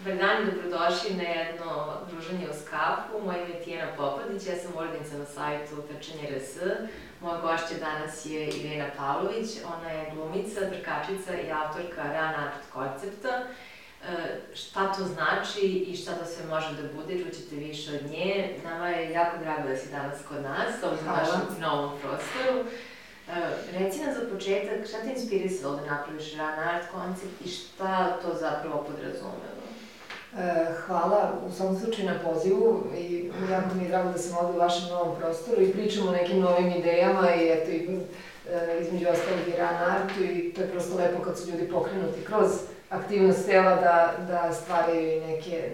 Dobar dan, dobrodošli na jedno druženje uz kafu. Moje ime je Tijana Popadić, ja sam urednica na sajtu Trčanje.rs. Moja gošća danas je Irena Pavlović, ona je glumica, trkačica i autorka Run Art koncepta. Šta to znači i šta to sve može da bude, čućete više od nje. Nama je jako drago da si danas kod nas, ovdje u našem novom prostoru. Reci nam za početak, šta te inspirisalo da napraviš Run Art koncept i šta to zapravo podrazumeva? Hvala u svom slučaju na pozivu i jako mi je drago da sam ovdje u vašem novom prostoru i pričamo o nekim novim idejama i eto i između ostalog i Run Artu i to je prosto lepo kad su ljudi pokrenuti kroz aktivnost tela da stvaraju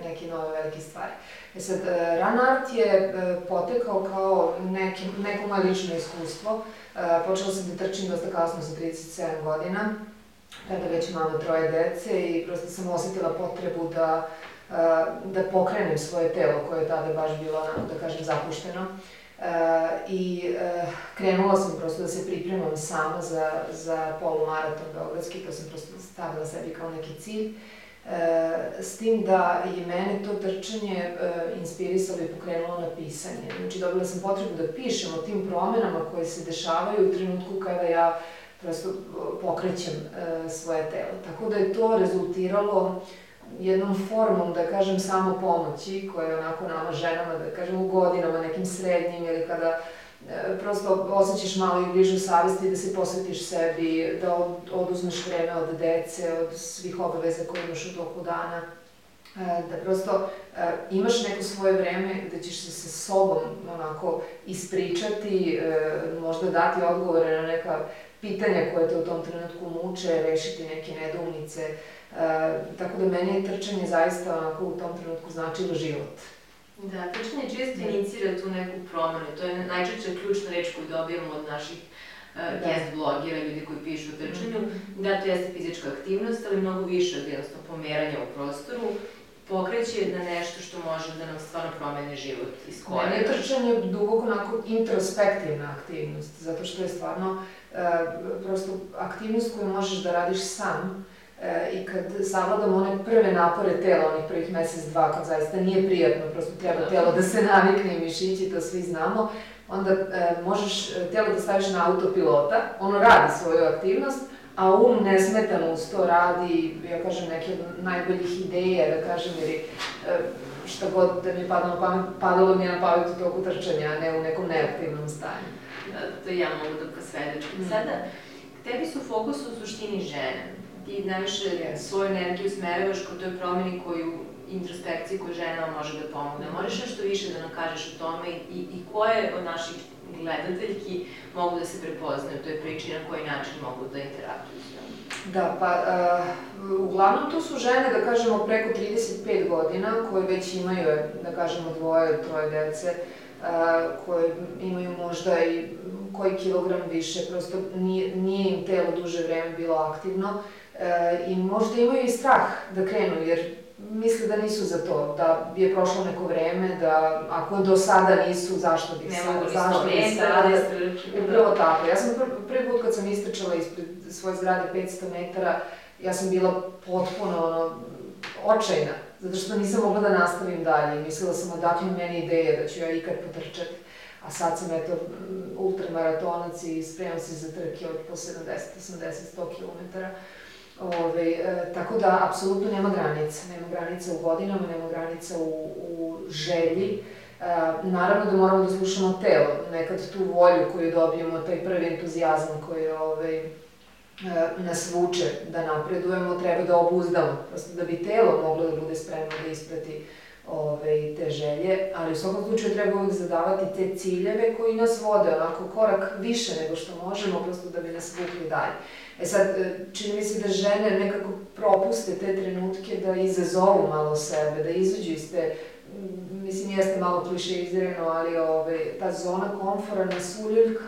neke nove velike stvari. Sad, Run Art je potekao kao neko moje lično iskustvo. Počela sam da trčim dosta kasno sa 37 godina, tada već imam 3 dece i prosto sam osjetila potrebu da pokrenem svoje telo koje je tada baš bilo, da kažem, zapušteno. I krenula sam prosto da se pripremam sama za polumaraton beogradski, to sam prosto stavila sebi kao neki cilj. S tim da je mene to trčanje inspirisalo i pokrenulo na pisanje. Znači, dobila sam potrebu da pišem o tim promenama koje se dešavaju u trenutku kada ja prosto pokrećem svoje telo. Tako da je to rezultiralo jednom formom, da kažem, samopomoći, koja je onako nama ženama, da kažem, u godinama, nekim srednjim, ili kada prosto osjećaš malo i bližu savesti da se posvetiš sebi, da oduzmeš vreme od dece, od svih obaveza koje imaš u toku dana, da prosto imaš neko svoje vreme da ćeš se sa sobom onako ispričati, možda dati odgovore na neka pitanja koje te u tom trenutku muče, rešiti neke nedoumice. Tako da meni je trčanje zaista onako u tom trenutku značilo život. Da, trčanje često inicira tu neku promenu. To je najčešća ključna reč koju dobijamo od naših guest blogera, ljudi koji pišu o trčanju. Da, to jeste fizička aktivnost, ali mnogo više od jednostavno pomeranja u prostoru. Pokreće na nešto što može da nam stvarno promeni život iz korena. Meni je trčanje duboko onako introspektivna aktivnost, zato što je stvarno prosto aktivnost koju možeš da radiš sam i kad savladamo one prve napore tela, onih prvih mesec, dva, kad zaista nije prijatno, prosto treba telo da se navikne i mišići, to svi znamo, onda možeš telo da staviš na autopilota, ono radi svoju aktivnost, a nesmetano uz to radi, ja kažem, neke od najboljih ideja, da kažem, jer šta god da mi je padalo mi je na pamet u toku trčanja, a ne u nekom neaktivnom stanju. Da, to ja mogu da posvedočim. Sada, tebi su fokus u suštini žene. Ti najviše svoju energiju smeravaš kod toj promeni introspekciji koju ženama može da pomogne. Možeš nešto više da nam kažeš o tome i koje od naših gledateljki mogu da se prepoznaju u toj priči, na koji način mogu da interaktuju s njom? Da, pa uglavnom to su žene, da kažemo, preko 35 godina, koje već imaju, da kažemo, 2-3 dece, koje imaju možda i koji kilogram više, prosto nije im telo duže vreme bilo aktivno i možda imaju i strah da krenu, jer misle da nisu za to, da je prošlo neko vreme, da ako do sada nisu, zašto bi sada? Ne mogu ni 100 metara da istrčim. Upravo tako. Ja sam prvi put kad sam istrčala ispred svoje zgrade 500 metara, ja sam bila potpuno očajna, zato što nisam mogla da nastavim dalje. Mislila sam odakle meni ideje da ću ja ikad potrčati. A sad sam ultramaratonac i spremam se za trke od po 70, 80, 100 kilometara. Tako da, apsolutno nema granica. Nema granica u godinama, nema granica u želji. Naravno da moramo da slušamo telo, nekad tu volju koju dobijemo, taj prvi entuzijazam koji nas vuče da napredujemo, treba da obuzdamo. Prosto da bi telo moglo da bude spremno da isprati te želje, ali u svakom slučaju treba uvijek zadavati te ciljeve koji nas vode onako korak više nego što možemo, prosto da bi nas vukli dalje. Sad, čini mi se da žene nekako propuste te trenutke da izazovu malo sebe, da izađu iz te, mislim, jeste malo klišeizirano, ali ta zona komfora nas uljuljka.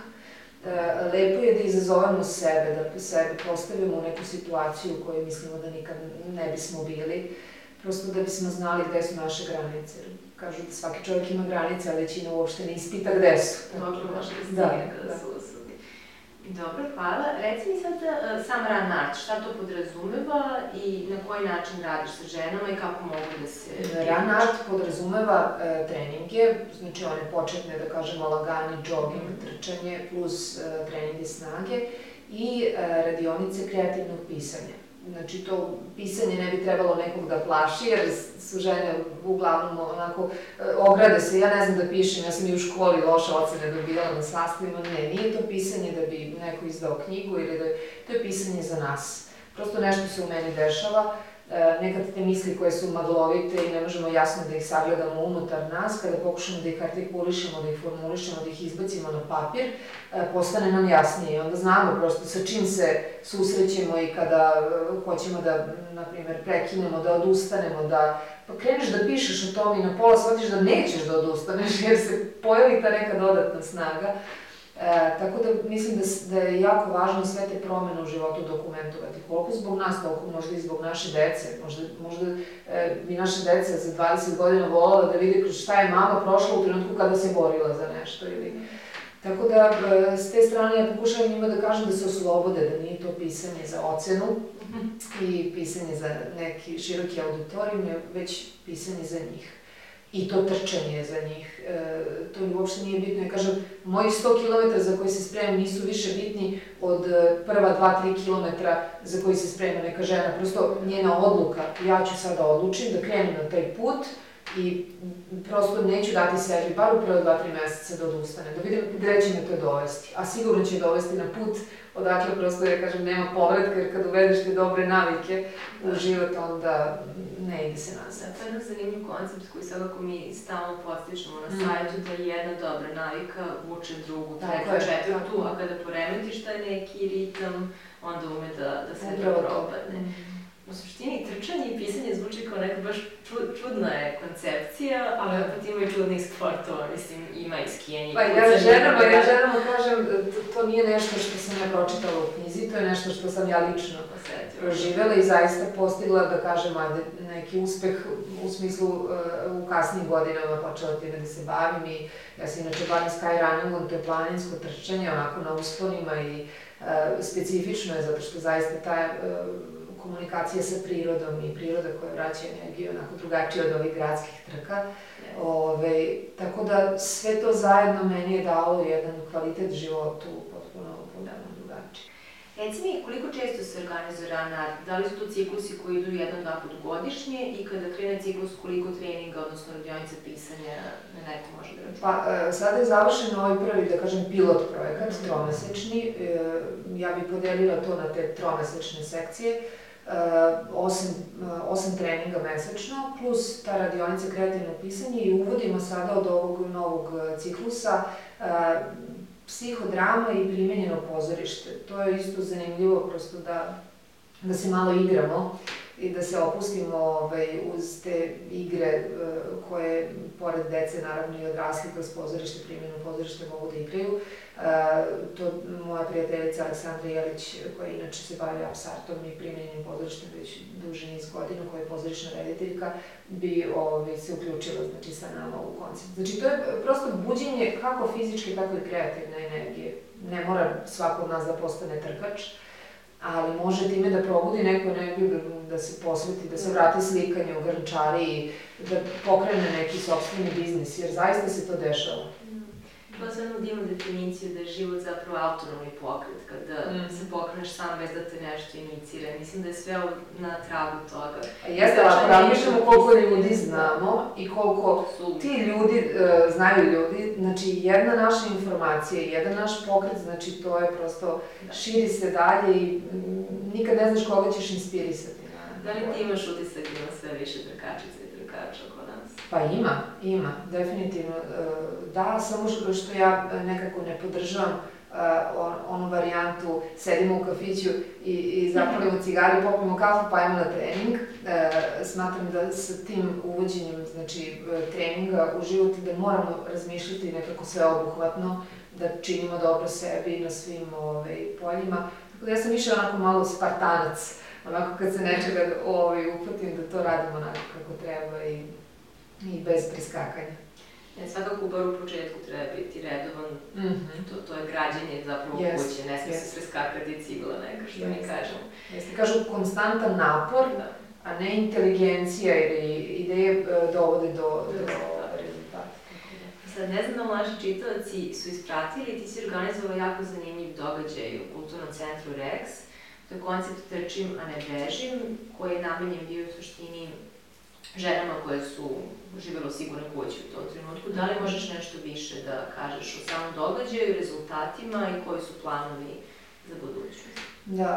Lepo je da izazovemo sebe, da sebe postavimo u neku situaciju u kojoj mislimo da nikad ne bismo bili, prosto da bismo znali gde su naše granice. Kažu da svaki čovjek ima granice, ali većina uopšte ne ispita gde su. Dobro, možda stigne kada su usudi. Dobro, hvala. Reci mi sad sam run art, šta to podrazumeva i na koji način radiš sa ženama i kako mogu da se... Run art podrazumeva treninge, znači one početne, da kažemo, lagani, jogging, trčanje, plus treninge snage i radionice kreativnog pisanja. Znači, to pisanje ne bi trebalo nekog da plaši, jer su žene uglavnom onako, ograde se, ja ne znam da pišem, ja sam i u školi loše ocene dobijala na sastavima, ne, nije to pisanje da bi neko izdao knjigu ili da, to je pisanje za nas. Prosto nešto se u meni dešava, nekad te misli koje su maglovite i ne možemo jasno da ih sagledamo unutar nas, kada pokušamo da ih artikulišemo, da ih formulišemo, da ih izbacimo na papir, postane nam jasnije. Onda znamo prosto sa čim se susrećemo i kada hoćemo da, na primjer, prekinemo, da odustanemo, da pa kreneš da pišeš o tome i na pola shvatiš da nećeš da odustaneš jer se pojavi ta neka dodatna snaga. Tako da mislim da je jako važno sve te promene u životu dokumentovati. Koliko zbog nas, toliko možda i zbog naše dece. Možda bi naša deca za 20 godina voljela da vide šta je mama prošla u trenutku kada se borila za nešto. Tako da, s te strane ja pokušavam njima da kažem da se oslobode, da nije to pisanje za ocenu i pisanje za neki široki auditorijum, već pisanje za njih. I to trčanje za njih, to uopšte nije bitno. Ja kažem, moji 100 km za koji se spremam nisu više bitni od prva 2-3 km za koji se sprema neka žena. Prosto njena odluka, ja ću sada odlučim da krenem na taj put i prosto neću dati sebi, bar u prve 2-3 meseca da odustane, da vidim gde će me to dovesti. A sigurno će dovesti na put odakle prosto, ja kažem, nema povratka, jer kad uvedeš te dobre navike u život, onda ne ide se nazad. To je jedan zanimljiv koncept koji svakako mi stalno postičemo na sajtu, da jedna dobra navika vuče drugu, treću, četvrtu, a kada poremetiš taj neki ritam, onda ume da sve to propadne. U suštini, trčanje i pisanje zvuči kao neka baš čudna je koncepcija, ali opet ima i čudnih sportova, mislim, ima i skijanje. Pa ja ženama kažem, to nije nešto što sam ja pročitala u knjizi, to je nešto što sam ja lično proživela i zaista postigla, da kažem, neki uspeh u smislu u kasnijim godinama počela time da se bavim i ja se inače bavim skyrunningom, to je planinsko trčanje, onako na usponima i specifično je zato što zaista ta komunikacija sa prirodom i priroda koja vraća energiju onako drugačije od ovih gradskih trka. Tako da sve to zajedno meni je dalo jedan kvalitet životu potpuno drugačiji. Reci mi, koliko često se organizuje run art? Da li su to ciklusi koji idu 1-2 put godišnje i kada krene ciklus koliko treninga, odnosno radionica pisanja na neko može da računa? Pa sada je završen ovaj prvi, da kažem, pilot projekat, tromesečni. Ja bih podelila to na te tromesečne sekcije. 8 treninga mesečno, plus ta radionica kreativno pisanje i uvodimo sada od ovog novog ciklusa psihodrama i primenjeno pozorište. To je isto zanimljivo, prosto da se malo igramo i da se opustimo uz te igre koje, pored dece, naravno i odrasli kroz pozorište, primjeno pozorište mogu da igraju. To moja prijateljica Aleksandra Jelić, koja inače se bavi apsartom i primjenjenim pozorištem već duže niz godina, koja je pozorišna rediteljka, bi se uključila sa nama u koncept. Znači, to je prosto buđenje kako fizičke, tako i kreativne energije. Ne mora svako od nas da postane trkač, ali može time da probudi neku energiju, da se posveti, da se vrati slikanju, grnčari, da pokrene neki sopstveni biznis, jer zaista se to dešava. Posebno da imam definiciju da je život zapravo autonomni pokret, kada se pokreneš sam bez da te nešto inicira. Mislim da je sve na tragu toga. Jeste, ako razmišljamo koliko ljudi znamo i koliko ti ljudi znaju ljudi, znači jedna naša informacija, jedan naš pokret, znači to je prosto, širi se dalje i nikad ne znaš koga ćeš inspirisati. Da li ti imaš utisak da ima sve više trkačica i trkača oko nas? Pa ima, definitivno. Da, samo što ja nekako ne podržavam onu varijantu, sedimo u kafiću i zapalimo cigare, popijemo kafu pa ajmo na trening. Smatram da sa tim uvođenjem treninga u život da moramo razmišljati nekako sveobuhvatno, da činimo dobro sebi na svim poljima. Tako da ja sam više onako malo spartanac, onako kad se nečega upatim da to radimo onako kako treba i bez preskakanja. Svakako u bar u početku treba biti redovan, to je građenje zapravo kuće, ne smije se sve skakati cigla neka, što mi kažemo. Kažu konstantan napor, a ne inteligencija, jer ideje dovode do rezultata. Sad, ne znam da mlađi čitavci su ispratili, ti si organizovao jako zanimljiv događaj u Kulturnom centru Rex. To je koncept Trčim, a ne bežim, koji je namenjen bio u suštini ženama koje su živjela u sigurnoj kući u tom trenutku. Da li možeš nešto više da kažeš o samom događaju, rezultatima i koji su planovi za budućnost? Da,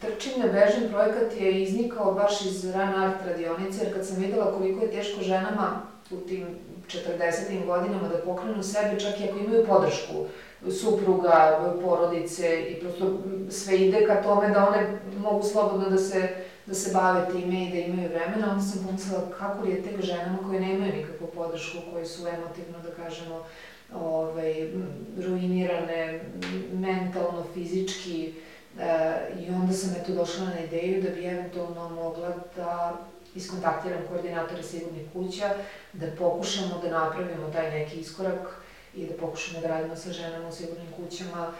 Trčim, ne bežim projekat je iznikao baš iz Run Art radionice, jer kad sam videla koliko je teško ženama u tim 40. godinama da pokrenu sebe, čak i ako imaju podršku supruga, porodice i prosto sve ide ka tome da one mogu slobodno da se bave time i da imaju vremena, onda sam pomislila kako li je tek ženama koje nemaju nikakvu podršku, koje su emotivno, da kažemo, ruinirane, mentalno, fizički, i onda sam došla na ideju da bi eventualno mogla da iskontaktiram koordinatore sigurnih kuća, da pokušamo da napravimo taj neki iskorak i da pokušamo da radimo sa ženama u sigurnim kućama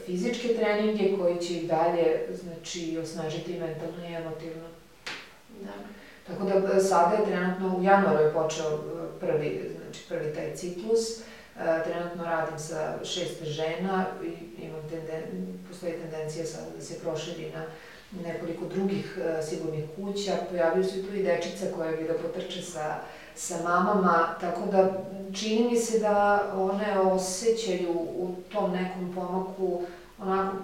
fizičke treninge koji će ih dalje, znači, osnažiti mentalno i emotivno. Tako da sada je trenutno, u januaru je počeo prvi taj ciklus. Trenutno radim sa 6 žena i postoji tendencija sada da se proširi na nekoliko drugih sigurnih kuća. Pojavljaju se tu i dečica koje bi da potrče sa mamama, tako da čini mi se da one osjećaju u tom nekom pomaku, onako,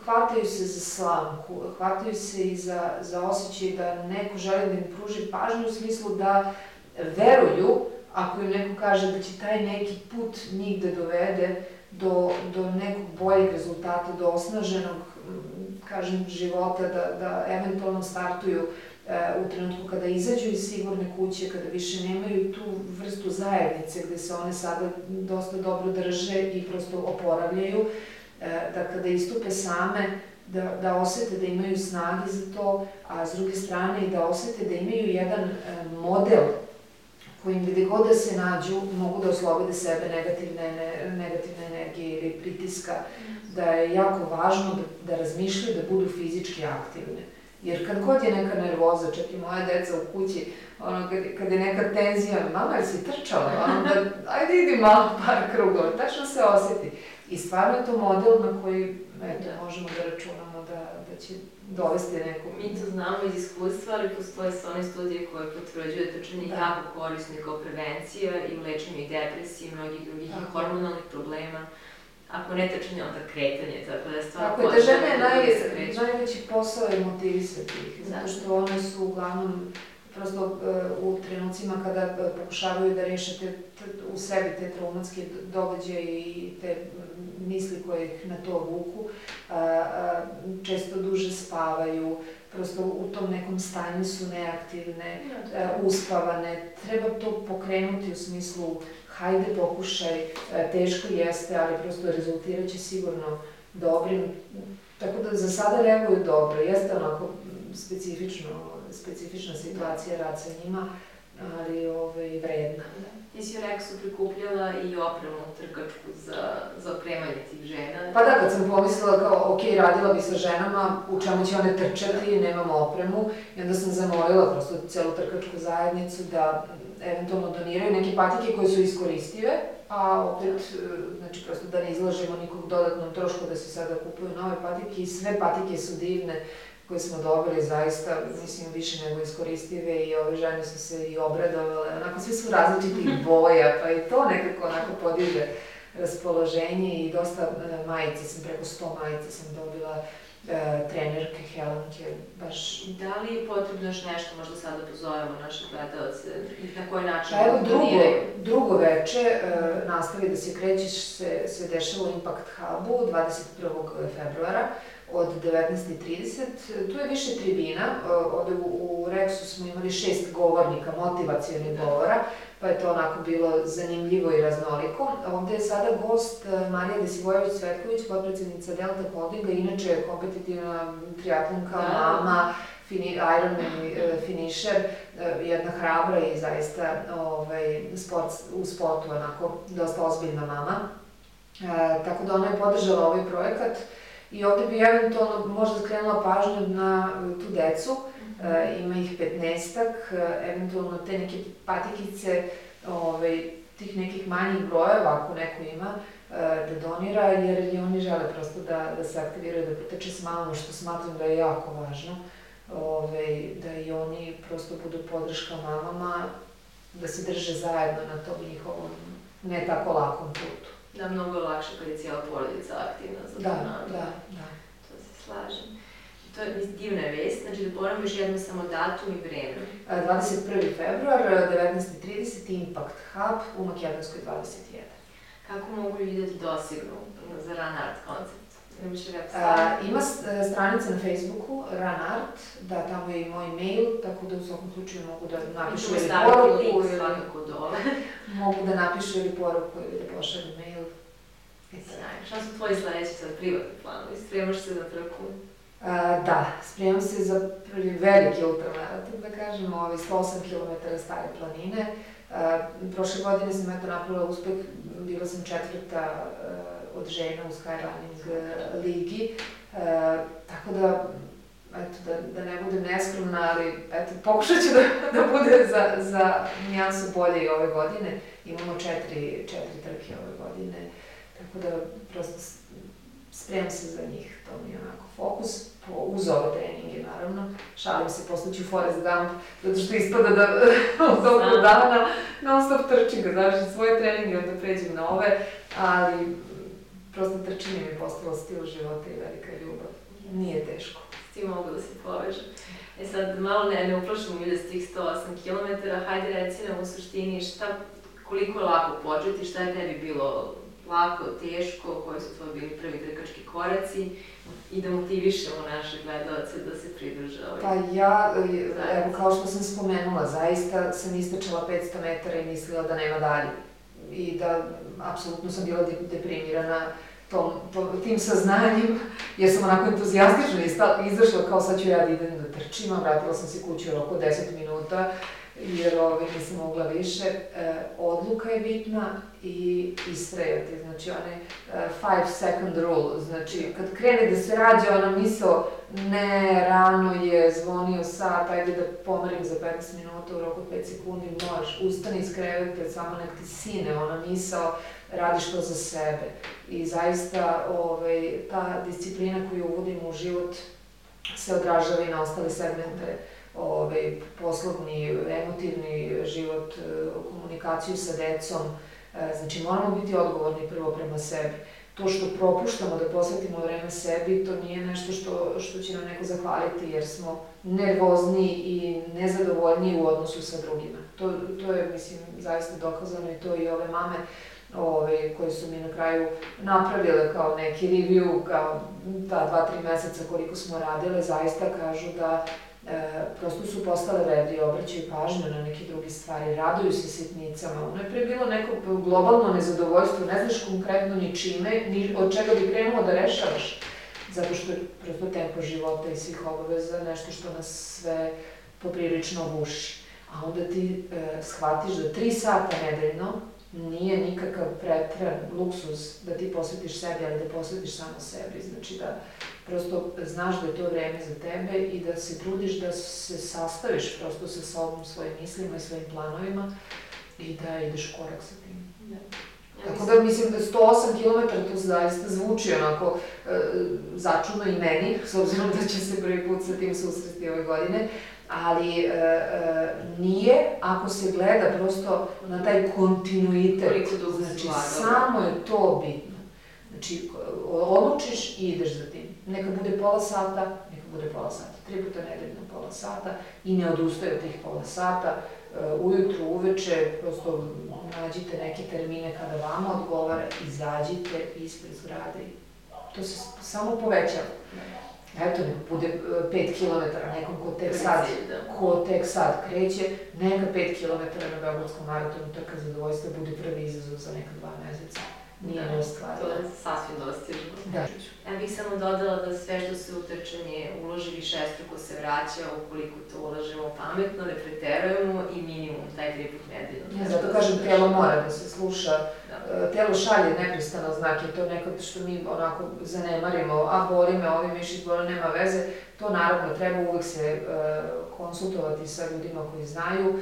hvataju se za slamku, hvataju se i za osjećaj da neko želi da im pruži pažnju u smislu da veruju, ako im neko kaže da će taj neki put njih da dovede do nekog boljeg rezultata, do osnaženog, kažem, života, da eventualno startuju u trenutku kada izađu iz sigurne kuće, kada više nemaju tu vrstu zajednice gde se one sada dosta dobro drže i prosto oporavljaju, da kada istupe same, da osete da imaju snage za to, a s druge strane i da osete da imaju jedan model kojim gde god da se nađu mogu da oslobode sebe negativne energije ili pritiska, da je jako važno da razmišljaju, da budu fizički aktivne. Jer kad god je neka nervoza, čak i moja deca u kući, kad je neka tenzija, mama, jel si trčala? Ajde idi malo par krugova, tačno se osjeti. I stvarno je to model na koji možemo da računamo da će dovesti neku... Mi to znamo iz iskustva, ali postoje one studije koje potvrđuju da trčanje je jako korisno kao prevencija i u lečenju i depresije i mnogih drugih hormonalnih problema. Ako ne trčanje, onda kretanje, tako da je stvarno... Tako je, te žene najveći posao je motivisati ih, zato što one su uglavnom prosto u trenucima kada pokušavaju da reše u sebi te traumatske događaje i te misli koje ih na to vuku, često duže spavaju, prosto u tom nekom stanju su neaktivne, uspavane. Treba to pokrenuti u smislu hajde pokušaj, teško jeste, ali prosto rezultirat će sigurno dobrim. Tako da za sada reaguju dobro, jeste onako specifična situacija rad sa njima, ali vredna. Ti si u Rexu prikupljala i opremu trkačku za opremanje tih žena. Pa da, kad sam pomislila kao, ok, radila bi sa ženama, u čemu će one trčati, nemamo opremu, i onda sam zamolila prosto celu trkačku zajednicu da eventualno doniraju neke patike koje su iskoristive, a opet, znači prosto da ne izlažemo nikog dodatnom trošku da se sada kupuju nove patike i sve patike su divne koje smo dobili, zaista, mislim, više nego iskoristive i ove žene su se i obradovale, onako sve su različitih boja, pa i to nekako onako podiže raspoloženje i dosta majice, sam preko 100 majice sam dobila, trenerke, Helenke, baš... Da li je potrebno još nešto, možda sada pozovemo naše gledalce i na koji način doniraju? Drugo veče nastavi da se krećeš se dešava u Impact Hubu 21. februara od 19:30. Tu je više tribina, ovde u Rexu smo imali 6 govornika, motivacionih govora, pa je to onako bilo zanimljivo i raznoliko. Ovde je sada gost Marija Desivojević-Cvetković, potpredsednica Delta Holdinga, inače kompetitivna triatlonka, mama, Ironman finišer, jedna hrabra i zaista u sportu onako dosta ozbiljna mama. Tako da ona je podržala ovaj projekat i ovde bi eventualno možda skrenula pažnju na tu decu, ima ih 15-ak, eventualno te neke patikice, tih nekih manjih brojeva ako neko ima, da donira, jer i oni žele prosto da se aktiviraju, da potrče s mamom, što smatram da je jako važno, da i oni prosto budu podrška mamama, da se drže zajedno na tom njihovom ne tako lakom putu. Da, mnogo je lakše kad je cijela porodica aktivna za to nami. Da. To se slažem. To je divna vest, znači da ponovimo još jednom samo datum i vreme. 21. februar, 19.30, Impact Hub u Makedonskoj 21. Kako mogu ljudi da ti dosignu za Run Art koncept? Ima stranica na Facebooku, Run Art, da tamo je i moj mail, tako da u svakom slučaju mogu da napišu ili poruku, mogu da napišu ili poruku ili da pošalju mail. Šta su tvoji sledeći sad privatni planovi? Spremaš se za trku? Da, spremam se za veliki ultramaraton, da kažem, 108 km stare planine. Prošle godine sam napravila uspeh, bila sam 4. od žena u Skyrunning ligi, tako da ne budem neskromna, ali pokušat ću da bude za nijansu bolje i ove godine. Imamo 4 trke ove godine, tako da prosto spremam se za njih, to mi je onako fokus, uz ove treninge naravno. Šalim se, posle ću Forrest Gump, zato što ispada da od ovog dana non stop trčim, kad završim svoje treninge, onda pređem na ove, ali prosto trčanje mi je postalo stil života i velika ljubav. Nije teško. S tim mogu da se povežem. Sad, malo ne uplašimo ljude s tih 108 km, hajde reci nam u suštini koliko je lako početi, šta je tebi bilo lako, teško, koji su tvoji bili prvi trkački koraci i da motivišemo naše gledalce da se pridruže ovoj. Pa ja, evo kao što sam spomenula, zaista sam istrčala 500 metara i mislila da nema dalje. I da apsolutno sam bila deprimirana tim saznanjem, jer sam onako entuzijastično izašla kao sad ću ja da idem da trčim, a vratila sam se kući u roku 10 minuta, jer nisam mogla više. Odluka je bitna i istrajati, znači onaj 5 second rule, znači kad krene da se rađa ona misao ne, rano je, zvonio sat, ajde da pomerim za 15 minuta u roku 5 sekundi, možeš, ustani iz kreveta, samo nek ti sine, ona misao, radiš to za sebe. I zaista ta disciplina koju uvodimo u život se odražava i na ostale segmente, poslovni, emotivni život, komunikaciju sa decom. Znači moramo biti odgovorni prvo prema sebi. To što propuštamo da posvetimo vreme sebi, to nije nešto što će nam neko zahvaliti jer smo nervozni i nezadovoljni u odnosu sa drugima. To je, mislim, zaista dokazano i to i ove mame koje su mi na kraju napravile kao neki review, kao ta 2-3 meseca koliko smo radile, zaista kažu da prosto su postale redri, obraćaju pažnju na neke druge stvari, raduju se sitnicama. Ono je pre bilo neko globalno nezadovoljstvo, ne znaš konkretno ni čime, ni od čega bi krenulo da rešavaš, zato što je prosto tempo života i svih obaveza nešto što nas sve poprilično guši. A onda ti shvatiš da 3 sata nedeljno nije nikakav pretran luksuz da ti posvetiš sebi, ali da posvetiš samo sebi. Znači da prosto znaš da je to vreme za tebe i da se trudiš da se sastaviš prosto sa sobom, svojim mislima i svojim planovima i da ideš korak sa tim. Tako da mislim da 108 km to zaista zvuči onako začudno i meni, s obzirom da će se prvi put sa tim susresti ove godine, ali nije ako se gleda prosto na taj kontinuitet, znači samo je to bitno. Znači odlučiš i ideš za tim. Neka bude pola sata, 3 puta nedeljno pola sata i ne odustaje od tih pola sata. Ujutru, uveče, prosto nađite neke termine kada vama odgovara, izađite ispred zgrade. To se samo povećava. Eto, neko bude 5 km, nekom ko tek sad kreće, neka 5 km na Beogradskom maratonu trka zadovoljstva bude prvi izazov za neka 2 meseca. nije neostvarivo. To je sasvim dostižno. Da. Ja bih samo dodala da sve što se u trčanje uloži višestruko se vraća ukoliko to ulažemo pametno, ne preterujemo i minimum taj 3 put nedeljno. Ja zato kažem, telo mora da se sluša, telo šalje neprestano znake, to nekad što mi onako zanemarimo, a boli me, ovi mišić boli, nema veze, to naravno treba uvek se konsultovati sa ljudima koji znaju,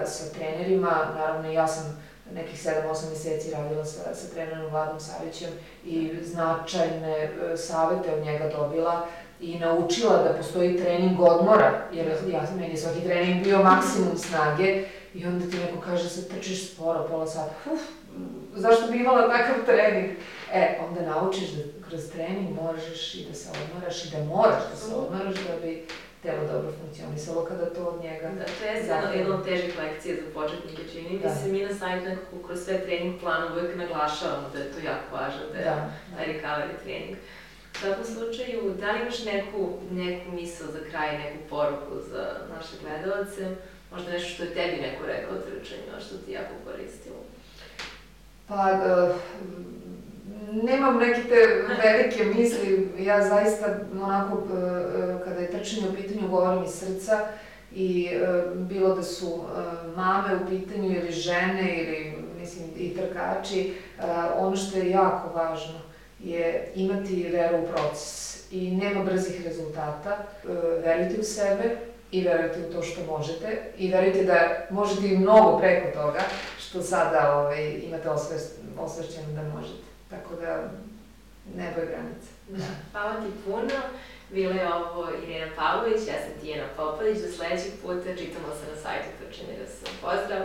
sa trenerima, naravno ja sam nekih 7-8 meseci radila sa trenerom Vladom Savićem i značajne savete od njega dobila i naučila da postoji trening odmora, jer meni je svaki trening bio maksimum snage i onda ti neko kaže sad trčiš sporo, pola sata, zašto bi imala takav trening? Onda naučiš da kroz trening možeš i da se odmaraš i da moraš da se odmaraš da bi telo dobro funkcionisalo kada to od njega... Da, to je jedna od težih lekcija za početnike, čini mi se. Mi na sajtu nekako kroz sve trening plana uvijek naglašavamo da je to jako važno, da je taj recovery trening. U svakom slučaju, da li imaš neku misao za kraj, neku poruku za naše gledalce? Možda nešto što je tebi neko rekao o trčanju, a što ti jako koristilo? Pa, nemam neke te velike misli, ja zaista onako, kada je trčanje u pitanju, govorim iz srca i bilo da su mame u pitanju ili žene ili mislim i trkači, ono što je jako važno je imati veru u proces i nema brzih rezultata, verujte u sebe i verujte u to što možete i verujte da možete i mnogo preko toga što sada imate osvešćeno da možete. Tako da, nebo je granica. Hvala ti puno. Bila je ovo Irena Pavlović, ja sam Tijana Popadić. Do sledećeg puta čitamo se na sajtu Trčanje RS. Pozdrav!